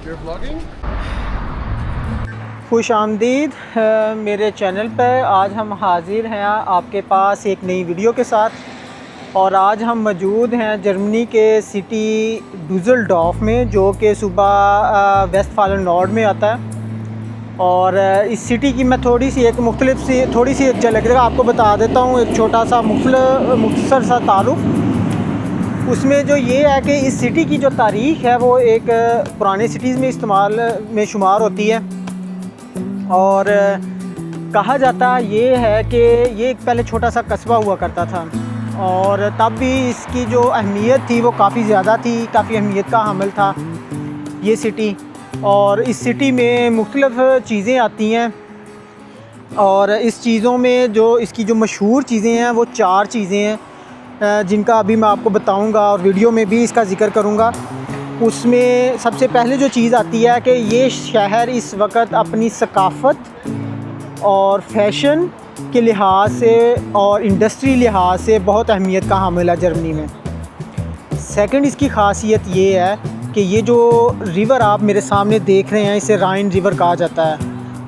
You're vlogging? खुश आमदीद मेरे चैनल पर। आज हम हाज़िर हैं आपके पास एक नई वीडियो के साथ और आज हम मौजूद हैं जर्मनी के सिटी डुज़ल्डॉर्फ में, जो कि सूबा वेस्टफालन नॉर्ड में आता है। और इस सिटी की मैं थोड़ी सी एक झलक आपको बता देता हूँ, एक छोटा सा मुख्तसर सा तारुफ। उसमें जो ये है कि इस सिटी की जो तारीख़ है वो एक पुराने सिटीज़ में इस्तेमाल में शुमार होती है। और कहा जाता ये है कि ये एक पहले छोटा सा कस्बा हुआ करता था और तब भी इसकी जो अहमियत थी वो काफ़ी ज़्यादा थी, काफ़ी अहमियत का हामिल था ये सिटी। और इस सिटी में मुख्तलिफ़ चीज़ें आती हैं और इस चीज़ों में जो इसकी जो मशहूर चीज़ें हैं वो 4 चीज़ें हैं जिनका अभी मैं आपको बताऊंगा और वीडियो में भी इसका ज़िक्र करूंगा। उसमें सबसे पहले जो चीज़ आती है कि ये शहर इस वक्त अपनी सकाफ़त और फैशन के लिहाज से और इंडस्ट्री लिहाज से बहुत अहमियत का हामिल है जर्मनी में। सेकंड, इसकी ख़ासियत ये है कि ये जो रिवर आप मेरे सामने देख रहे हैं इसे राइन रिवर कहा जाता है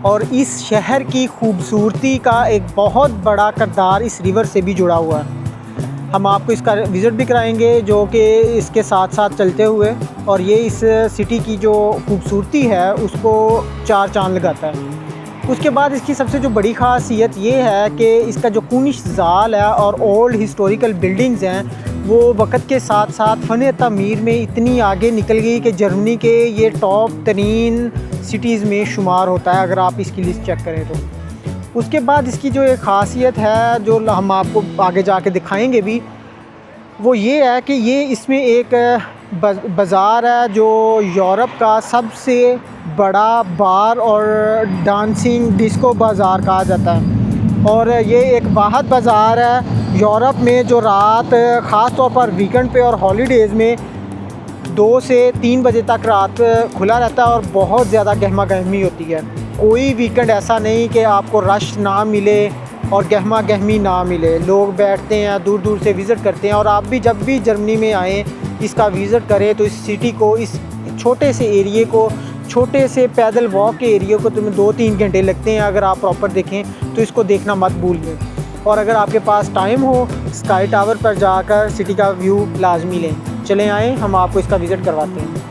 और इस शहर की खूबसूरती का एक बहुत बड़ा किरदार इस रिवर से भी जुड़ा हुआ है। हम आपको इसका विज़िट भी कराएंगे जो कि इसके साथ साथ चलते हुए, और ये इस सिटी की जो खूबसूरती है उसको 4 चाँद लगाता है। उसके बाद इसकी सबसे जो बड़ी ख़ासियत ये है कि इसका जो कूनिश ज़ाल है और ओल्ड हिस्टोरिकल बिल्डिंग्स हैं वो वक्त के साथ साथ फ़न तामीर में इतनी आगे निकल गई कि जर्मनी के ये टॉप तरीन सिटीज़ में शुमार होता है अगर आप इसकी लिस्ट चेक करें तो। उसके बाद इसकी जो एक ख़ासियत है जो हम आपको आगे जाके दिखाएंगे भी, वो ये है कि ये इसमें एक बाज़ार है जो यूरोप का सबसे बड़ा बार और डांसिंग डिस्को बाज़ार कहा जाता है। और ये एक वाहिद बाज़ार है यूरोप में जो रात ख़ास तौर पर वीकेंड पे और हॉलीडेज़ में 2 से 3 बजे तक रात खुला रहता है और बहुत ज़्यादा गहमा गहमी होती है। कोई वीकेंड ऐसा नहीं कि आपको रश ना मिले और गहमा गहमी ना मिले। लोग बैठते हैं, दूर दूर से विज़िट करते हैं। और आप भी जब भी जर्मनी में आएँ इसका विज़िट करें तो इस सिटी को, इस छोटे से एरिए को, छोटे से पैदल वॉक के एरिए को तुम्हें 2-3 घंटे लगते हैं अगर आप प्रॉपर देखें तो इसको देखना मत भूलिए। और अगर आपके पास टाइम हो स्काई टावर पर जाकर सिटी का व्यू लाजमी लें। चलें आएँ हम आपको इसका विज़िट करवाते हैं।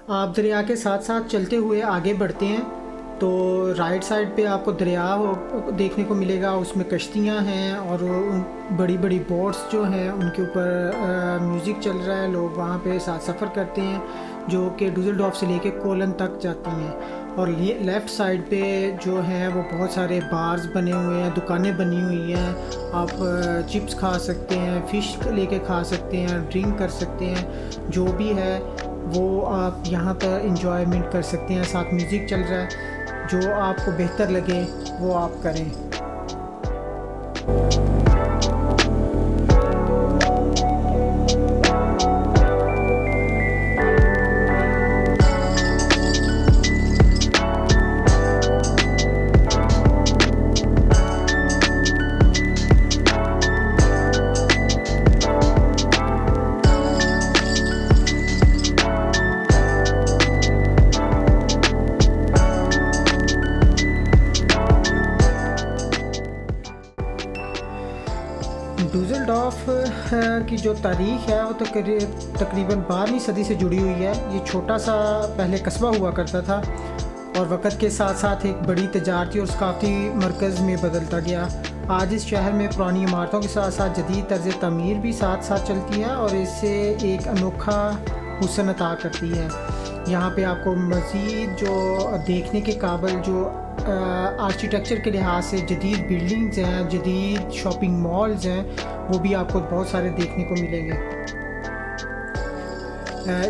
आप दरिया के साथ साथ चलते हुए आगे बढ़ते हैं तो राइट साइड पे आपको दरिया देखने को मिलेगा। उसमें कश्तियाँ हैं और बड़ी बड़ी बोट्स जो हैं उनके ऊपर म्यूज़िक चल रहा है। लोग वहाँ पे साथ सफ़र करते हैं जो कि डुसलडॉर्फ से लेके कोलन तक जाती हैं। और ये लेफ़्ट साइड पे जो है वो बहुत सारे बार्स बने हुए हैं, दुकानें बनी हुई हैं। आप चिप्स खा सकते हैं, फ़िश लेके खा सकते हैं, ड्रिंक कर सकते हैं, जो भी है वो आप यहाँ पर इंजॉयमेंट कर सकते हैं। साथ म्यूज़िक चल रहा है, जो आपको बेहतर लगे वो आप करें। डुसलडॉर्फ की जो तारीख़ है वो तकरीबन 12वीं सदी से जुड़ी हुई है। ये छोटा सा पहले कस्बा हुआ करता था और वक़्त के साथ साथ एक बड़ी तजारती और सकाफ़ती मरकज़ में बदलता गया। आज इस शहर में पुरानी इमारतों के साथ साथ जदीद तर्ज़ तमीर भी साथ साथ चलती है और इससे एक अनोखा हुस्न अता करती है। यहाँ पे आपको मज़ीद जो देखने के काबिल जो आर्किटेक्चर के लिहाज से जदीद बिल्डिंग्स हैं, जदीद शॉपिंग मॉल्स हैं, वो भी आपको बहुत सारे देखने को मिलेंगे।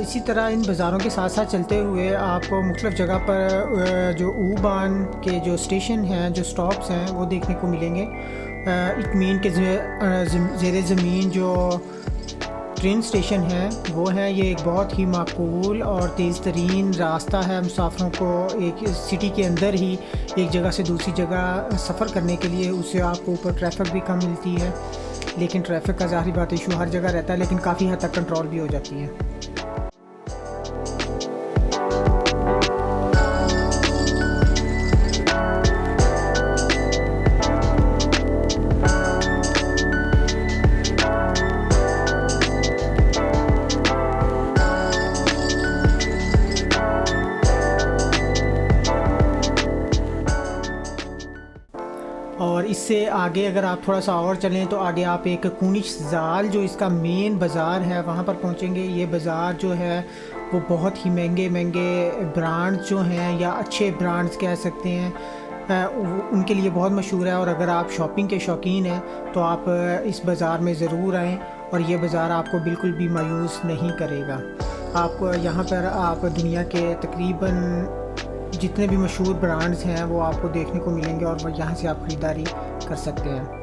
इसी तरह इन बाज़ारों के साथ साथ चलते हुए आपको मुख्तलिफ़ जगह पर जो ऊबान के जो स्टेशन हैं, जो स्टॉप्स हैं, वो देखने को मिलेंगे। इत्मीन के ज़ेरे ज़मीन जो ट्रेन स्टेशन है वो है। ये एक बहुत ही माकूल और तेज़ तरीन रास्ता है मुसाफिरों को एक सिटी के अंदर ही एक जगह से दूसरी जगह सफ़र करने के लिए। उससे आपको ऊपर ट्रैफिक भी कम मिलती है, लेकिन ट्रैफिक का ज़ाहिर बात इशू हर जगह रहता है, लेकिन काफ़ी हद तक कंट्रोल भी हो जाती है। और इससे आगे अगर आप थोड़ा सा और चलें तो आगे आप एक कूनिश ज़ाल जो इसका मेन बाज़ार है वहाँ पर पहुँचेंगे। ये बाज़ार जो है वो बहुत ही महंगे महंगे ब्रांड्स जो हैं या अच्छे ब्रांड्स कह सकते हैं उनके लिए बहुत मशहूर है। और अगर आप शॉपिंग के शौकीन हैं तो आप इस बाज़ार में ज़रूर आएँ और ये बाज़ार आपको बिल्कुल भी मायूस नहीं करेगा। आपको यहाँ पर आप दुनिया के तकरीबन जितने भी मशहूर ब्रांड्स हैं वो आपको देखने को मिलेंगे और यहाँ से आप ख़रीदारी कर सकते हैं।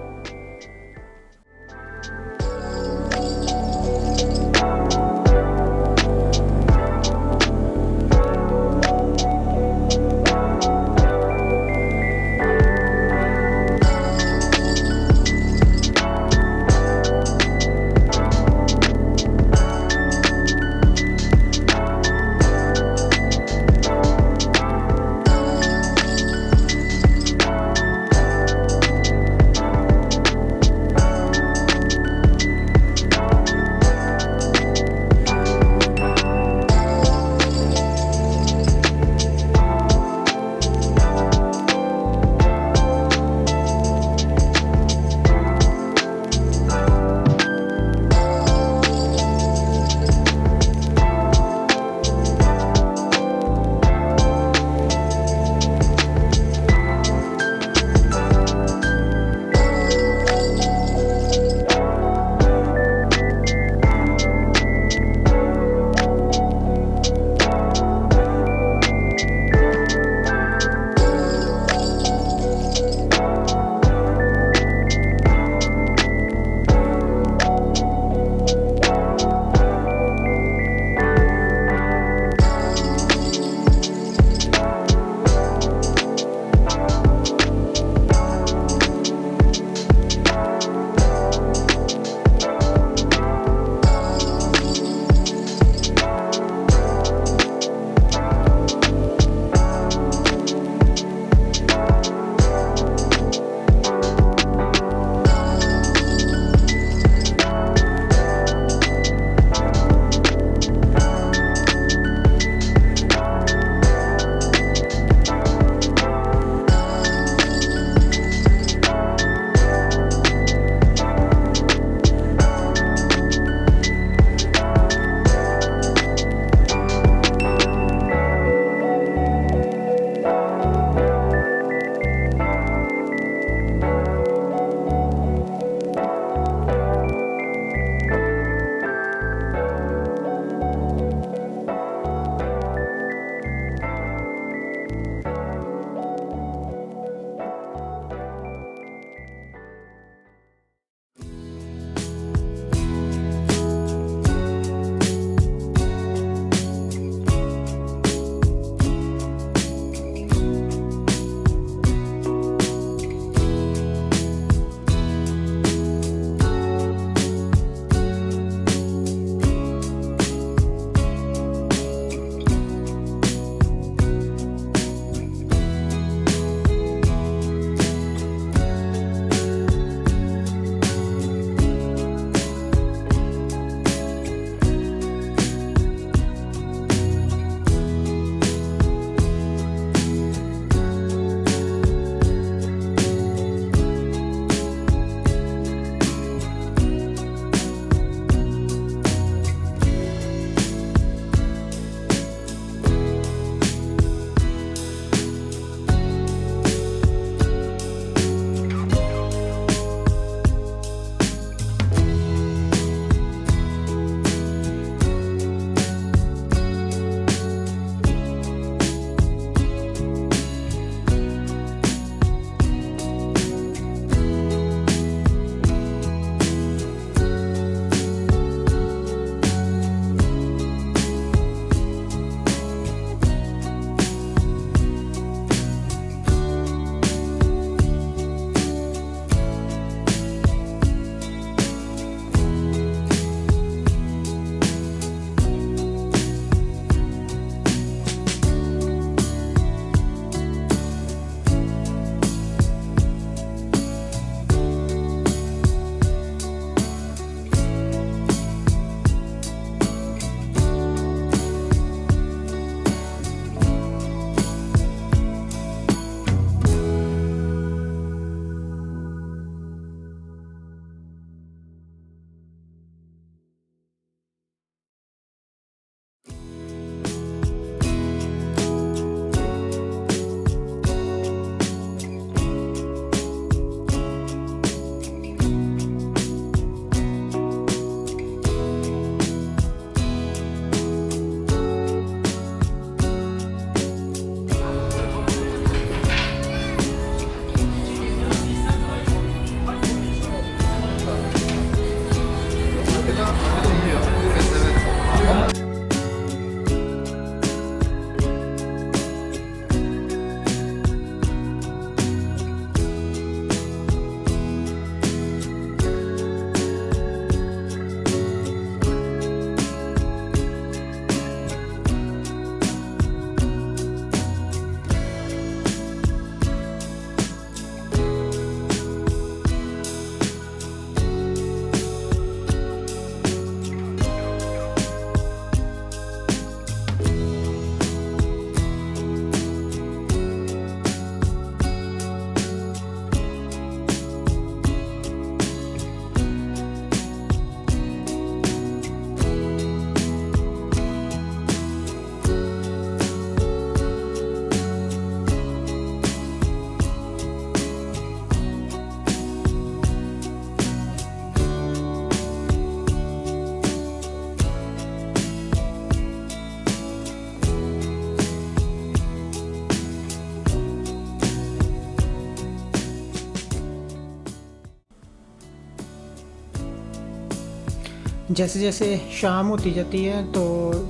जैसे जैसे शाम होती जाती है तो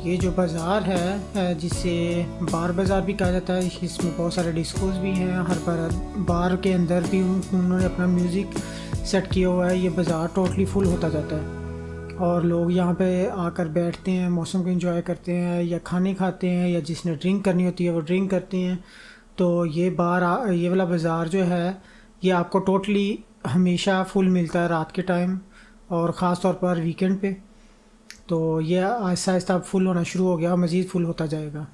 ये जो बाज़ार है जिसे बार बाज़ार भी कहा जाता है, इसमें बहुत सारे डिस्कोस भी हैं। हर बार के अंदर भी उन्होंने अपना म्यूज़िक सेट किया हुआ है। ये बाज़ार टोटली फुल होता जाता है और लोग यहाँ पे आकर बैठते हैं, मौसम को एंजॉय करते हैं, या खाने खाते हैं, या जिसने ड्रिंक करनी होती है वो ड्रिंक करते हैं। तो ये ये वाला बाज़ार जो है ये आपको टोटली हमेशा फुल मिलता है रात के टाइम, और ख़ास तौर पर वीकेंड पे। तो ये आहिस्ता आहिस्ता फुल होना शुरू हो गया और मज़ीद फुल होता जाएगा।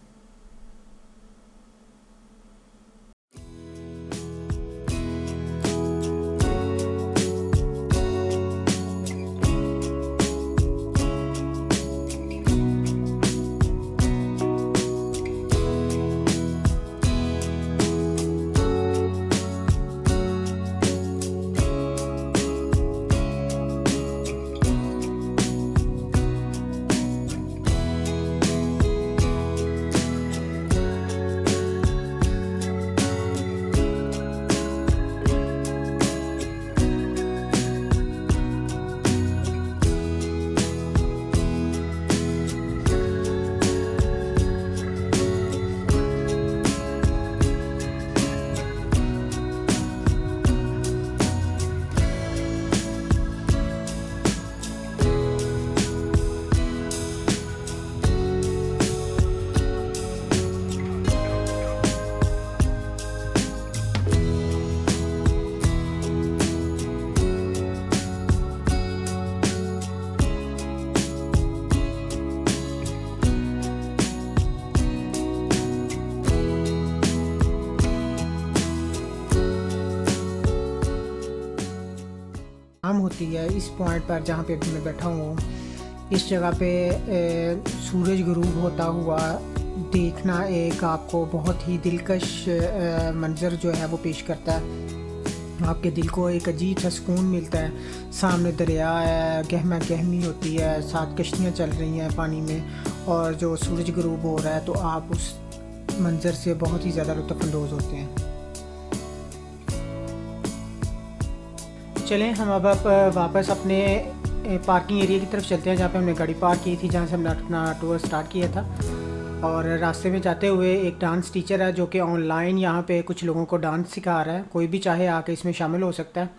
शाम होती है इस पॉइंट पर जहाँ पे मैं बैठा हूँ, इस जगह पे सूरज गुरूब होता हुआ देखना एक आपको बहुत ही दिलकश मंज़र जो है वो पेश करता है। आपके दिल को एक अजीब सा सुकून मिलता है। सामने दरिया है, गहमा गहमी होती है, साथ कश्तियाँ चल रही हैं पानी में, और जो सूरज गुरूब हो रहा है तो आप उस मंज़र से बहुत ही ज़्यादा लुत्फ़अंदोज़ होते हैं। चलें हम अब वापस अपने पार्किंग एरिया की तरफ चलते हैं, जहाँ पे हमने गाड़ी पार्क की थी, जहाँ से हमने अपना टूर स्टार्ट किया था। और रास्ते में जाते हुए एक डांस टीचर है जो कि ऑनलाइन यहाँ पे कुछ लोगों को डांस सिखा रहा है। कोई भी चाहे आके इसमें शामिल हो सकता है,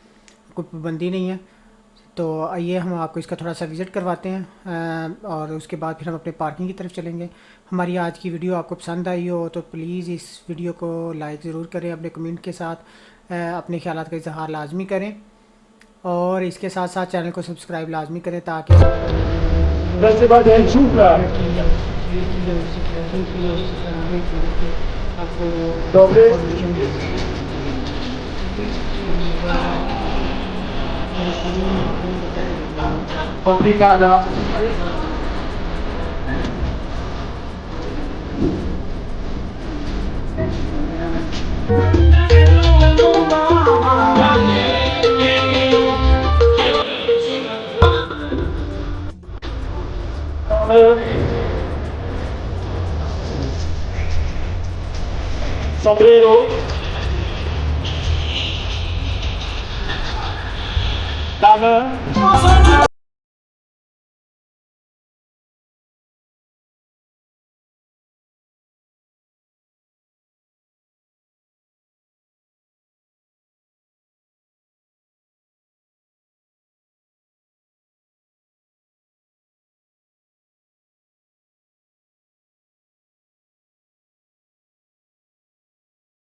कोई पाबंदी नहीं है। तो आइए हम आपको इसका थोड़ा सा विज़िट करवाते हैं और उसके बाद फिर हम अपने पार्किंग की तरफ चलेंगे। हमारी आज की वीडियो आपको पसंद आई हो तो प्लीज़ इस वीडियो को लाइक ज़रूर करें, अपने कमेंट के साथ अपने ख्यालात का इज़हार लाजमी करें, और इसके साथ साथ चैनल को सब्सक्राइब लाजमी करें ताकि complicada. Sombrero, dame.